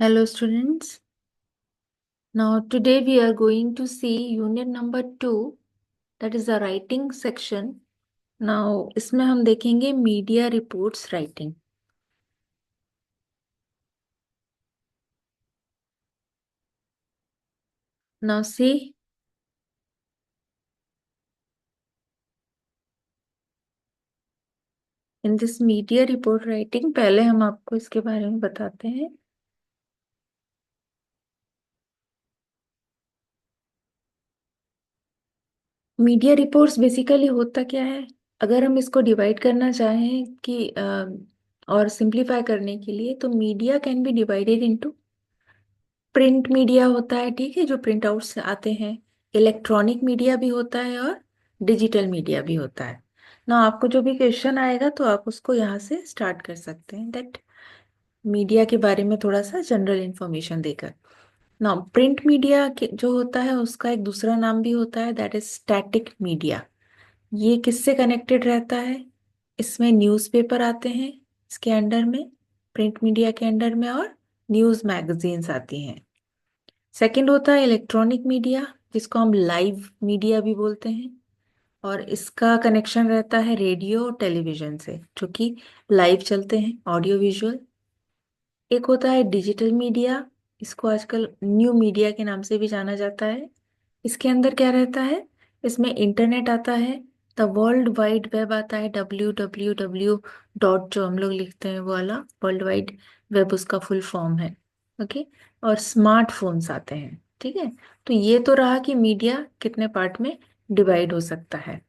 Hello students. Now today we are going to see unit number 2, that is the writing section. Now इसमें हम देखेंगे media reports writing. Now see, in this media report writing पहले हम आपको इसके बारे में बताते हैं. मीडिया रिपोर्ट्स बेसिकली होता क्या है, अगर हम इसको डिवाइड करना चाहें कि और सिंप्लीफाई करने के लिए, तो media can be divided into print media होता है, ठीक है, जो प्रिंट आउट से आते हैं. इलेक्ट्रॉनिक मीडिया भी होता है और डिजिटल मीडिया भी होता है. ना आपको जो भी क्वेश्चन आएगा तो आप उसको यहाँ से स्टार्ट कर सकते हैं, दैट मीडिया के बारे में थोड़ा सा जनरल इंफॉर्मेशन देकर. ना प्रिंट मीडिया जो होता है उसका एक दूसरा नाम भी होता है, दैट इज स्टैटिक मीडिया. ये किससे कनेक्टेड रहता है, इसमें न्यूज़पेपर आते हैं इसके अंडर में, प्रिंट मीडिया के अंडर में, और न्यूज़ मैगजीन्स आती हैं. सेकंड होता है इलेक्ट्रॉनिक मीडिया, जिसको हम लाइव मीडिया भी बोलते हैं, और इसका कनेक्शन रहता है रेडियो और टेलीविजन से, जो कि लाइव चलते हैं, ऑडियो विजुअल. एक होता है डिजिटल मीडिया, इसको आजकल न्यू मीडिया के नाम से भी जाना जाता है. इसके अंदर क्या रहता है, इसमें इंटरनेट आता है, द वर्ल्ड वाइड वेब आता है, www डॉट जो हम लोग लिखते हैं वो वाला वर्ल्ड वाइड वेब उसका फुल फॉर्म है. ओके. और स्मार्टफोन्स आते हैं, ठीक है. तो ये तो रहा कि मीडिया कितने पार्ट में डिवाइड हो सकता है.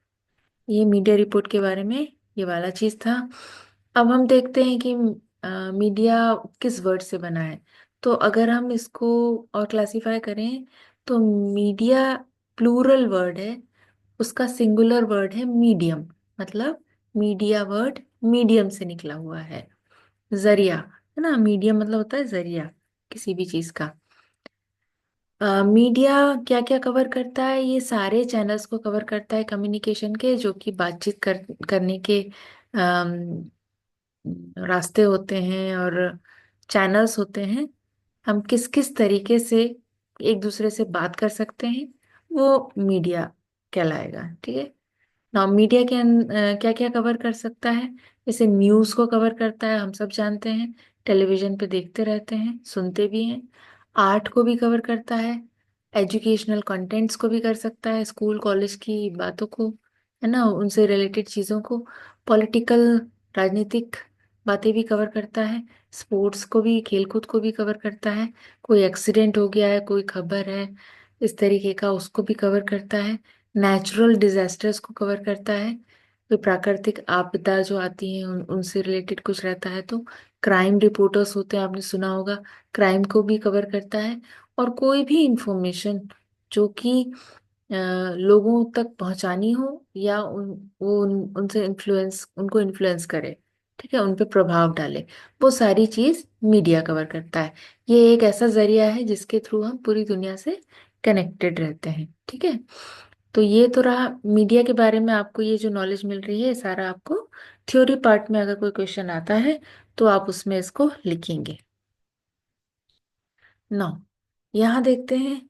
ये मीडिया रिपोर्ट के बारे में ये वाला चीज था. अब हम देखते हैं कि मीडिया किस वर्ड से बना है. तो अगर हम इसको और क्लासिफाई करें, तो मीडिया प्लूरल वर्ड है, उसका सिंगुलर वर्ड है मीडियम. मतलब मीडिया वर्ड मीडियम से निकला हुआ है, जरिया, है ना. मीडियम मतलब होता है जरिया किसी भी चीज का. मीडिया क्या क्या कवर करता है, ये सारे चैनल्स को कवर करता है कम्युनिकेशन के, जो कि बातचीत करने के रास्ते होते हैं और चैनल्स होते हैं. हम किस किस तरीके से एक दूसरे से बात कर सकते हैं, वो मीडिया कहलाएगा, ठीक है. ना मीडिया के क्या क्या कवर कर सकता है, जैसे न्यूज़ को कवर करता है, हम सब जानते हैं, टेलीविजन पे देखते रहते हैं, सुनते भी हैं. आर्ट को भी कवर करता है, एजुकेशनल कंटेंट्स को भी कर सकता है, स्कूल कॉलेज की बातों को, है ना, उनसे रिलेटेड चीज़ों को. पॉलिटिकल, राजनीतिक बातें भी कवर करता है. स्पोर्ट्स को भी, खेलकूद को भी कवर करता है. कोई एक्सीडेंट हो गया है, कोई खबर है इस तरीके का, उसको भी कवर करता है. नेचुरल डिजास्टर्स को कवर करता है, कोई प्राकृतिक आपदा जो आती है उनसे रिलेटेड कुछ रहता है तो. क्राइम रिपोर्टर्स होते हैं, आपने सुना होगा, क्राइम को भी कवर करता है. और कोई भी इंफॉर्मेशन जो कि लोगों तक पहुंचानी हो, या उनसे इन्फ्लुएंस, उनको इन्फ्लुएंस करे, ठीक है, उन पे प्रभाव डाले, वो सारी चीज मीडिया कवर करता है. ये एक ऐसा जरिया है जिसके थ्रू हम पूरी दुनिया से कनेक्टेड रहते हैं, ठीक है. तो ये तो रहा मीडिया के बारे में, आपको ये जो नॉलेज मिल रही है सारा आपको थ्योरी पार्ट में, अगर कोई क्वेश्चन आता है तो आप उसमें इसको लिखेंगे. नौ, यहाँ देखते हैं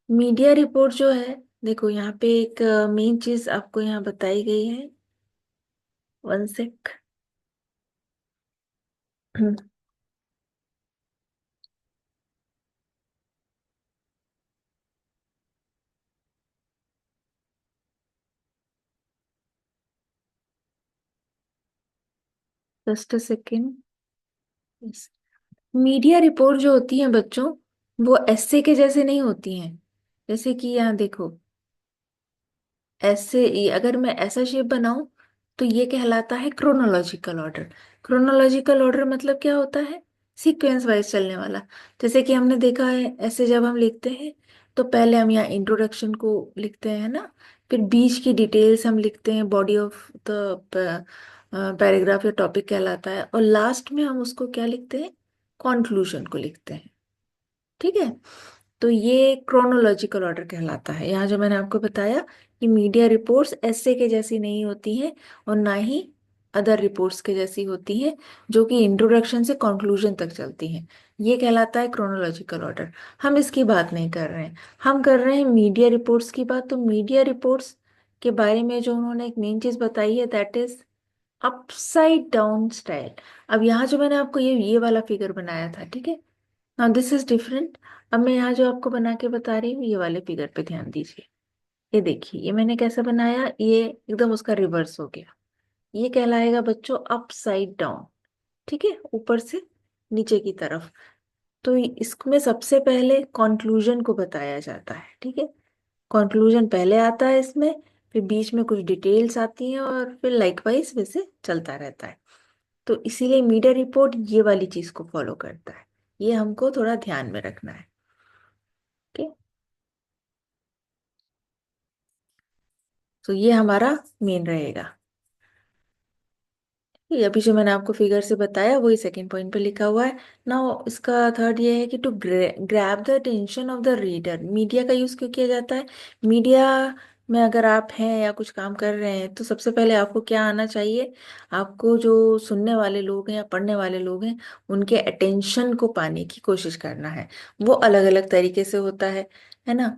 मीडिया रिपोर्ट जो है. देखो यहाँ पे एक मेन चीज आपको यहाँ बताई गई है. One sec. Just a second. Media report जो होती है बच्चों, वो एस्से के जैसे नहीं होती हैं. जैसे कि यहाँ देखो, ऐसे अगर मैं ऐसा शेप बनाऊं तो ये कहलाता है क्रोनोलॉजिकल ऑर्डर. क्रोनोलॉजिकल ऑर्डर मतलब क्या होता है, सीक्वेंस वाइज चलने वाला. जैसे कि हमने देखा है, ऐसे जब हम लिखते हैं तो पहले हम यहाँ इंट्रोडक्शन को लिखते हैं ना, फिर बीच की डिटेल्स हम लिखते हैं, बॉडी ऑफ द पैराग्राफ या टॉपिक कहलाता है, और लास्ट में हम उसको क्या लिखते हैं, कॉन्क्लूजन को लिखते हैं, ठीक है. तो ये क्रोनोलॉजिकल ऑर्डर कहलाता है. यहाँ जो मैंने आपको बताया कि मीडिया रिपोर्ट्स ऐसे के जैसी नहीं होती हैं, और ना ही अदर रिपोर्ट्स के जैसी होती हैं, जो कि इंट्रोडक्शन से कंक्लूजन तक चलती हैं। ये कहलाता है क्रोनोलॉजिकल ऑर्डर। हम इसकी बात नहीं कर रहे हैं, हम कर रहे हैं मीडिया रिपोर्ट्स की बात। तो मीडिया रिपोर्ट्स के बारे में जो उन्होंने एक मेन चीज बताई है, that is upside down style. अब यहाँ जो मैंने आपको ये वाला फिगर बनाया था, ठीक है, नाउ दिस इज डिफरेंट। अब मैं यहाँ जो आपको बना के बता रही हूँ, ये वाले फिगर पे ध्यान दीजिए। ये देखिए, ये मैंने कैसे बनाया, ये एकदम उसका रिवर्स हो गया। ये कहलाएगा बच्चों अपसाइड डाउन, ठीक है, ऊपर से नीचे की तरफ। तो इसमें सबसे पहले कंक्लूजन को बताया जाता है, ठीक है। कंक्लूजन पहले आता है इसमें, फिर बीच में कुछ डिटेल्स आती हैं, और फिर लाइकवाइज वैसे चलता रहता है। तो इसीलिए मीडिया रिपोर्ट ये वाली चीज को फॉलो करता है। ये हमको थोड़ा ध्यान में रखना है। ओके, तो ये हमारा मेन रहेगा। ये अभी जो मैंने आपको फिगर से बताया वही सेकंड पॉइंट पे लिखा हुआ है। नाउ इसका थर्ड ये है कि to grab the attention of the reader. Media का यूज क्यों किया जाता है? मीडिया में अगर आप हैं या कुछ काम कर रहे हैं, तो सबसे पहले आपको क्या आना चाहिए? आपको जो सुनने वाले लोग हैं या पढ़ने वाले लोग हैं, उनके अटेंशन को पाने की कोशिश करना है। वो अलग अलग तरीके से होता है ना।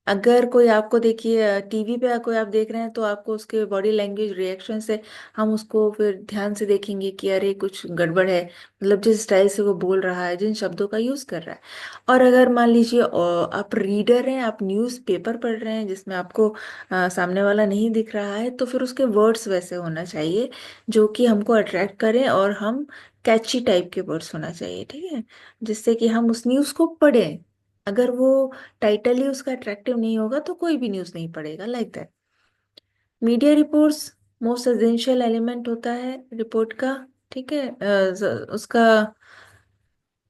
अगर कोई आपको, देखिए टीवी पे कोई आप देख रहे हैं, तो आपको उसके बॉडी लैंग्वेज रिएक्शन से हम उसको फिर ध्यान से देखेंगे कि अरे कुछ गड़बड़ है, मतलब जिस स्टाइल से वो बोल रहा है, जिन शब्दों का यूज कर रहा है। और अगर मान लीजिए आप रीडर हैं, आप न्यूज़ पेपर पढ़ रहे हैं जिसमें आपको सामने वाला नहीं दिख रहा है, तो फिर उसके वर्ड्स वैसे होना चाहिए जो कि हमको अट्रैक्ट करें, और हम कैची टाइप के वर्ड्स होना चाहिए, ठीक है, जिससे कि हम उस न्यूज़ को पढ़ें। अगर वो टाइटल ही उसका अट्रैक्टिव नहीं होगा, तो कोई भी न्यूज़ नहीं पड़ेगा, like that. Media reports most essential element होता है रिपोर्ट का, ठीक है। उसका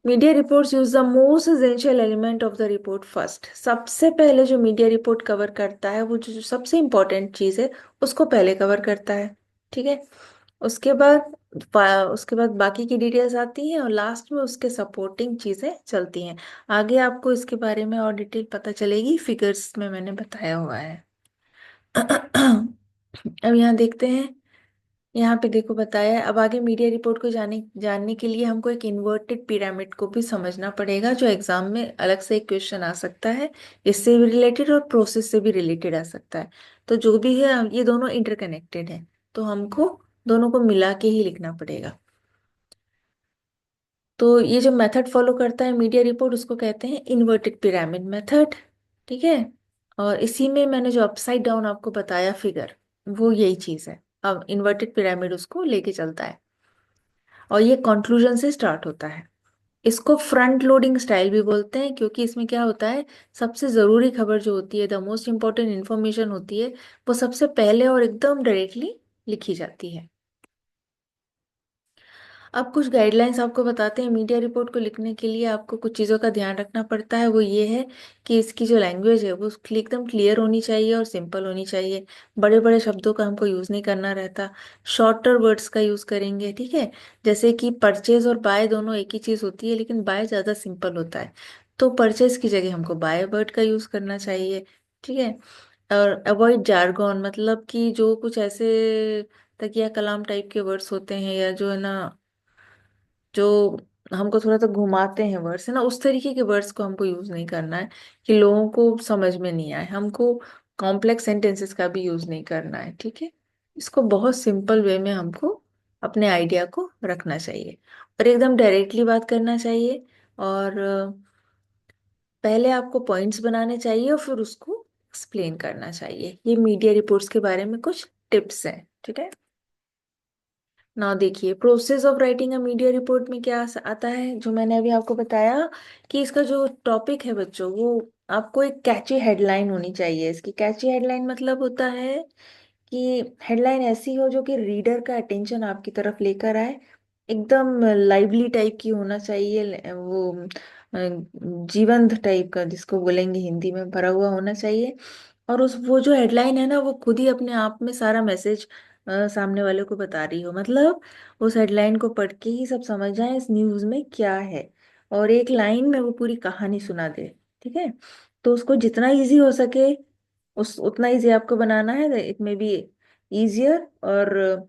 media reports use the most essential element of the report first. सबसे पहले जो मीडिया रिपोर्ट कवर करता है, वो जो सबसे इंपॉर्टेंट चीज़ है, उसको पहले कवर करता है, ठीक है। उसके बाद उसके बाद बाकी की डिटेल्स आती हैं, और लास्ट में उसके सपोर्टिंग चीज़ें चलती हैं। आगे आपको इसके बारे में और डिटेल पता चलेगी, फिगर्स में मैंने बताया हुआ है। अब यहाँ देखते हैं, यहाँ पे देखो बताया है। अब आगे मीडिया रिपोर्ट को जानने के लिए हमको एक इन्वर्टेड पिरामिड को भी समझना पड़ेगा, जो एग्जाम में अलग से एक क्वेश्चन आ सकता है। इससे भी रिलेटेड और प्रोसेस से भी रिलेटेड आ सकता है। तो जो भी है, ये दोनों इंटरकनेक्टेड है, तो हमको दोनों को मिला के ही लिखना पड़ेगा। तो ये जो मेथड फॉलो करता है मीडिया रिपोर्ट, उसको कहते हैं इन्वर्टेड पिरामिड मेथड, ठीक है। और इसी में मैंने जो अपसाइड डाउन आपको बताया फिगर, वो यही चीज है। अब इन्वर्टेड पिरामिड उसको लेके चलता है, और ये कंक्लूजन से स्टार्ट होता है। इसको फ्रंट लोडिंग स्टाइल भी बोलते हैं, क्योंकि इसमें क्या होता है, सबसे जरूरी खबर जो होती है, द मोस्ट इंपॉर्टेंट इंफॉर्मेशन होती है, वो सबसे पहले और एकदम डायरेक्टली लिखी जाती है। अब कुछ गाइडलाइंस आपको बताते हैं। मीडिया रिपोर्ट को लिखने के लिए आपको कुछ चीज़ों का ध्यान रखना पड़ता है। वो ये है कि इसकी जो लैंग्वेज है, वो एकदम क्लियर होनी चाहिए और सिंपल होनी चाहिए। बड़े बड़े शब्दों का हमको यूज़ नहीं करना रहता, शॉर्टर वर्ड्स का यूज़ करेंगे, ठीक है। जैसे कि परचेज और बाय दोनों एक ही चीज़ होती है, लेकिन बाय ज़्यादा सिंपल होता है, तो परचेज की जगह हमको बाय वर्ड का यूज़ करना चाहिए, ठीक है। और अवॉइड जार्गन, मतलब कि जो कुछ ऐसे तकिया कलाम टाइप के वर्ड्स होते हैं, या जो है ना, जो हमको थोड़ा सा घुमाते हैं वर्ड्स, है ना, उस तरीके के वर्ड्स को हमको यूज नहीं करना है, कि लोगों को समझ में नहीं आए। हमको कॉम्प्लेक्स सेंटेंसेस का भी यूज नहीं करना है, ठीक है। इसको बहुत सिंपल वे में हमको अपने आइडिया को रखना चाहिए, और एकदम डायरेक्टली बात करना चाहिए। और पहले आपको पॉइंट्स बनाने चाहिए, और फिर उसको एक्सप्लेन करना चाहिए। ये मीडिया रिपोर्ट्स के बारे में कुछ टिप्स हैं, ठीक है। ना देखिए, process of writing a media report में क्या आता है, जो मैंने अभी आपको बताया, कि इसका जो टॉपिक है बच्चों, वो आपको एक कैची हेडलाइन होनी चाहिए। इसकी कैची हेडलाइन मतलब होता है कि हेडलाइन ऐसी हो जो कि रीडर का अटेंशन आपकी तरफ लेकर आए। एकदम लाइवली टाइप की होना चाहिए, वो जीवंत टाइप का, जिसको बोलेंगे हिंदी में, भरा हुआ होना चाहिए। और उस वो जो हेडलाइन है ना, वो खुद ही अपने आप में सारा मैसेज सामने वाले को बता रही हो। मतलब उस हेडलाइन को पढ़ के ही सब समझ जाए इस न्यूज में क्या है, और एक लाइन में वो पूरी कहानी सुना दे, ठीक है। तो उसको जितना इजी हो सके, उस उतना इजी आपको बनाना है। इट मे बी इजियर, और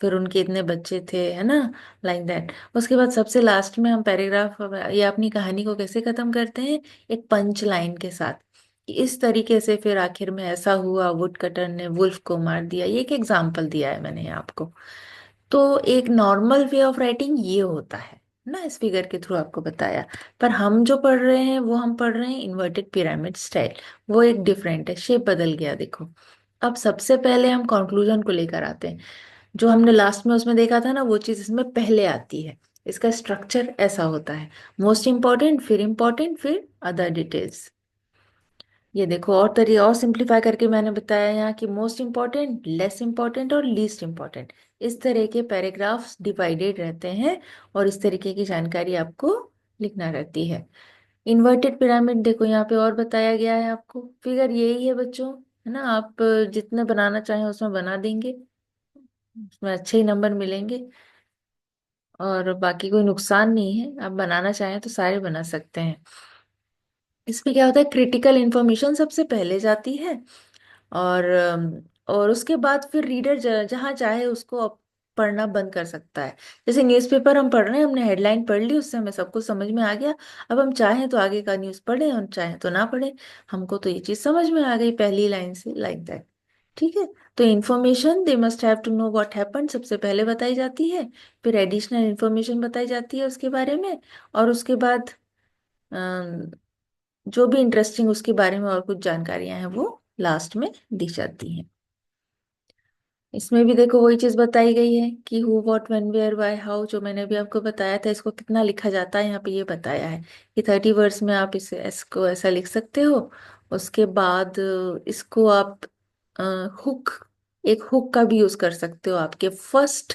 फिर उनके इतने बच्चे थे, है ना, लाइक दैट। उसके बाद सबसे लास्ट में हम पैराग्राफ या अपनी कहानी को कैसे खत्म करते हैं, एक पंच लाइन के साथ, कि इस तरीके से फिर आखिर में ऐसा हुआ, वुड कटर ने वुल्फ को मार दिया। ये एक एग्जाम्पल दिया है मैंने आपको। तो एक नॉर्मल वे ऑफ राइटिंग ये होता है ना, इस फिगर के थ्रू आपको बताया। पर हम जो पढ़ रहे हैं वो हम पढ़ रहे हैं इन्वर्टेड पिरामिड स्टाइल। वो एक डिफरेंट है, शेप बदल गया देखो। अब सबसे पहले हम कंक्लूजन को लेकर आते हैं। जो हमने लास्ट में उसमें देखा था ना, वो चीज इसमें पहले आती है। इसका स्ट्रक्चर ऐसा होता है, मोस्ट इम्पॉर्टेंट, फिर इम्पॉर्टेंट, फिर अदर डिटेल्स। ये देखो और तरीके और सिंप्लीफाई करके मैंने बताया यहाँ कि मोस्ट इम्पॉर्टेंट, लेस इम्पॉर्टेंट और लीस्ट इम्पॉर्टेंट, इस तरह के पैराग्राफ्स डिवाइडेड रहते हैं। और इस तरीके की जानकारी आपको लिखना रहती है। इन्वर्टेड पिरामिड देखो यहाँ पे और बताया गया है आपको, फिगर यही है बच्चों, है ना। आप जितने बनाना चाहें उसमें बना देंगे, उसमें अच्छे ही नंबर मिलेंगे। और बाकी कोई नुकसान नहीं है, आप बनाना चाहें तो सारे बना सकते हैं। इसमें क्या होता है, क्रिटिकल इंफॉर्मेशन सबसे पहले जाती है। और उसके बाद फिर रीडर जहाँ चाहे उसको पढ़ना बंद कर सकता है। जैसे न्यूज़पेपर हम पढ़ रहे हैं, हमने हेडलाइन पढ़ ली, उससे हमें सब कुछ समझ में आ गया। अब हम चाहें तो आगे का न्यूज़ पढ़ें और चाहें तो ना पढ़ें, हमको तो ये चीज़ समझ में आ गई पहली लाइन से, लाइक दैट। ठीक है। तो information, they must have to know what happened, सबसे पहले बताई जाती है। फिर एडिशनल इन्फॉर्मेशन बताई जाती है उसके बारे में। और उसके बाद जो भी इंटरेस्टिंग उसके बारे में और कुछ जानकारियां हैं वो लास्ट में दी जाती हैं। इसमें भी देखो वही चीज बताई गई है कि who what when where why how, जो मैंने भी आपको बताया था। इसको कितना लिखा जाता है यहाँ पे ये बताया है कि 30 वर्ड्स में आप इसे इसको ऐसा लिख सकते हो। उसके बाद इसको आप हुक, एक हुक का भी यूज कर सकते हो आपके फर्स्ट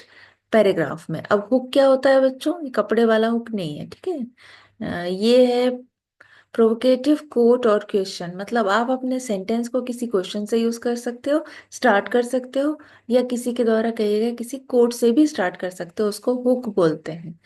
पैराग्राफ में। अब हुक क्या होता है बच्चों, ये कपड़े वाला हुक नहीं है, ठीक है। ये है प्रोवोकेटिव कोट और क्वेश्चन, मतलब आप अपने सेंटेंस को किसी क्वेश्चन से यूज कर सकते हो, स्टार्ट कर सकते हो, या किसी के द्वारा कहे गए किसी कोट से भी स्टार्ट कर सकते हो, उसको हुक बोलते हैं।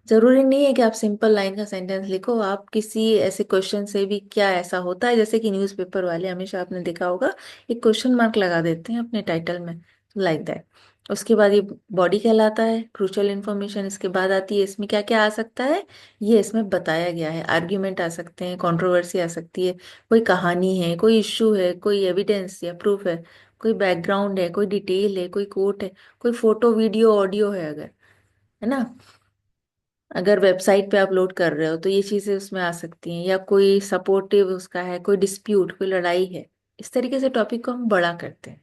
जरूरी नहीं है कि आप सिंपल लाइन का सेंटेंस लिखो, आप किसी ऐसे क्वेश्चन से भी, क्या ऐसा होता है जैसे कि न्यूज़पेपर वाले हमेशा आपने देखा होगा एक क्वेश्चन मार्क लगा देते हैं अपने टाइटल में, लाइक दैट। उसके बाद ये बॉडी कहलाता है, क्रूशियल इन्फॉर्मेशन इसके बाद आती है। इसमें क्या क्या आ सकता है, ये इसमें बताया गया है। आर्ग्यूमेंट आ सकते हैं, कंट्रोवर्सी आ सकती है, कोई कहानी है, कोई इश्यू है, कोई एविडेंस या प्रूफ है, कोई बैकग्राउंड है, कोई डिटेल है, कोई कोट है, कोई फोटो वीडियो ऑडियो है अगर, है ना। अगर वेबसाइट पे अपलोड कर रहे हो तो ये चीजें उसमें आ सकती हैं, या कोई सपोर्टिव उसका है, कोई डिस्प्यूट, कोई लड़ाई है। इस तरीके से टॉपिक को हम बड़ा करते हैं,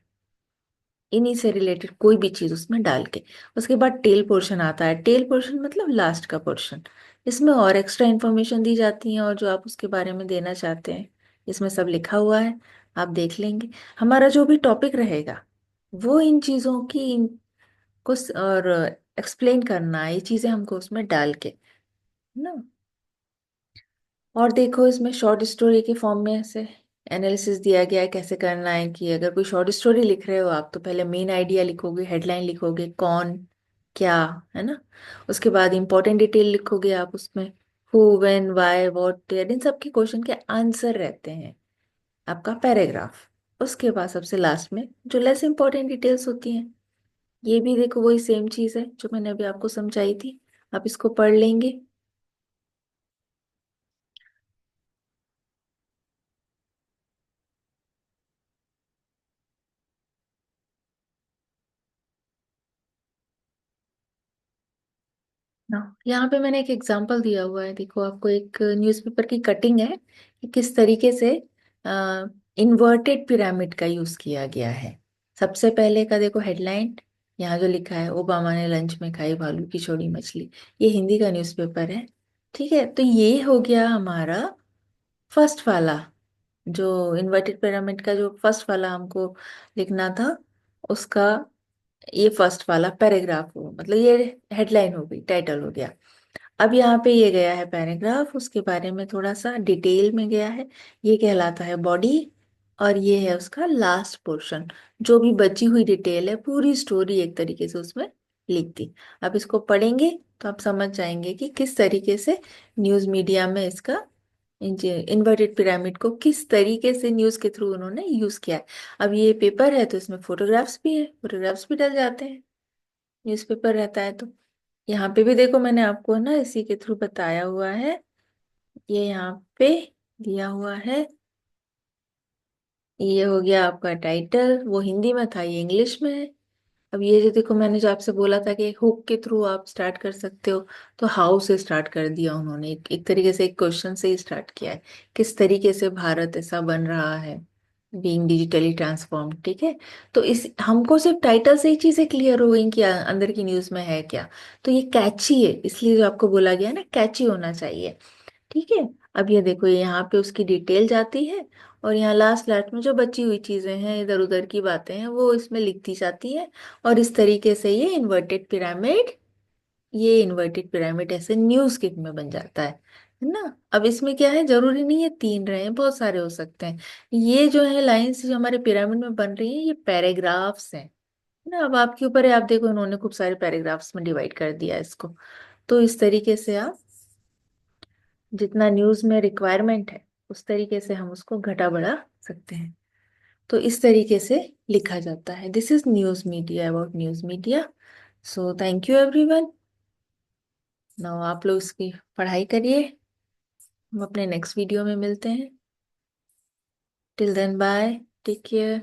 इन्हीं से रिलेटेड कोई भी चीज उसमें डाल के। उसके बाद टेल पोर्शन आता है। टेल पोर्शन मतलब लास्ट का पोर्शन। इसमें और एक्स्ट्रा इन्फॉर्मेशन दी जाती है, और जो आप उसके बारे में देना चाहते हैं इसमें सब लिखा हुआ है, आप देख लेंगे। हमारा जो भी टॉपिक रहेगा वो इन चीजों की को और एक्सप्लेन करना, ये चीजें हमको उसमें डाल के, है ना। और देखो इसमें शॉर्ट स्टोरी के फॉर्म में ऐसे एनालिसिस दिया गया है कैसे करना है, कि अगर कोई शॉर्ट स्टोरी लिख रहे हो आप तो पहले मेन आइडिया लिखोगे, हेडलाइन लिखोगे, कौन, क्या, है ना। उसके बाद इंपॉर्टेंट डिटेल लिखोगे आप उसमें, हु, व्हेन, व्हाई, व्हाट, इन सब के क्वेश्चन के आंसर रहते हैं आपका पैराग्राफ। उसके बाद सबसे लास्ट में जो लेस इंपॉर्टेंट डिटेल्स होती हैं, ये भी देखो वही सेम चीज है जो मैंने अभी आपको समझाई थी। आप इसको पढ़ लेंगे। हाँ, यहाँ पे मैंने एक एग्जांपल दिया हुआ है, देखो आपको एक न्यूज़पेपर की कटिंग है कि किस तरीके से इन्वर्टेड पिरामिड का यूज किया गया है। सबसे पहले का देखो हेडलाइन, यहाँ जो लिखा है, ओबामा ने लंच में खाई भालू की छोड़ी मछली। ये हिंदी का न्यूज़पेपर है, ठीक है। तो ये हो गया हमारा फर्स्ट वाला, जो इन्वर्टेड पिरामिड का जो फर्स्ट वाला हमको लिखना था, उसका ये फर्स्ट वाला पैराग्राफ हो, मतलब ये हेडलाइन हो गई, टाइटल हो गया। अब यहाँ पे ये गया है पैराग्राफ, उसके बारे में थोड़ा सा डिटेल में गया है, ये कहलाता है बॉडी। और ये है उसका लास्ट पोर्शन, जो भी बची हुई डिटेल है, पूरी स्टोरी एक तरीके से उसमें लिख दी। अब इसको पढ़ेंगे तो आप समझ जाएंगे कि किस तरीके से न्यूज़ मीडिया में इसका इन्वर्टेड पिरामिड को किस तरीके से न्यूज़ के थ्रू उन्होंने यूज किया है। अब ये पेपर है तो इसमें फोटोग्राफ्स भी है, फोटोग्राफ्स भी डल जाते हैं। न्यूज़पेपर रहता है तो यहाँ पे भी देखो, मैंने आपको ना इसी के थ्रू बताया हुआ है। ये यहाँ पे दिया हुआ है। ये हो गया आपका टाइटल, वो हिंदी में था, ये इंग्लिश में है। अब ये जो देखो, मैंने जो आपसे बोला था कि हुक के थ्रू आप स्टार्ट कर सकते हो, तो हाउ से स्टार्ट कर दिया उन्होंने, एक तरीके से एक क्वेश्चन से ही स्टार्ट किया है। किस तरीके से भारत ऐसा बन रहा है, बीइंग डिजिटली ट्रांसफॉर्म, ठीक है। तो इस हमको सिर्फ टाइटल से ही चीजें क्लियर हो गई कि अंदर की न्यूज में है क्या। तो ये कैची है, इसलिए जो आपको बोला गया है ना, कैची होना चाहिए, ठीक है। अब ये देखो, ये यहाँ पे उसकी डिटेल जाती है, और यहाँ लास्ट लास्ट में जो बची हुई चीजें हैं, इधर उधर की बातें हैं, वो इसमें लिख दी जाती है। और इस तरीके से ये इन्वर्टेड पिरामिड ऐसे न्यूज क्लिप में बन जाता है ना। अब इसमें क्या है, जरूरी नहीं है तीन रहे हैं, बहुत सारे हो सकते हैं। ये जो है लाइंस जो हमारे पिरामिड में बन रही है, ये पैराग्राफ्स हैं ना। अब आपके ऊपर है, आप देखो इन्होंने खूब सारे पैराग्राफ्स में डिवाइड कर दिया है इसको। तो इस तरीके से आप जितना न्यूज में रिक्वायरमेंट है, उस तरीके से हम उसको घटा बढ़ा सकते हैं। तो इस तरीके से लिखा जाता है। This is news media, about news media. So thank you everyone. Now आप लोग इसकी पढ़ाई करिए। हम अपने नेक्स्ट वीडियो में मिलते हैं। Till then bye, take care.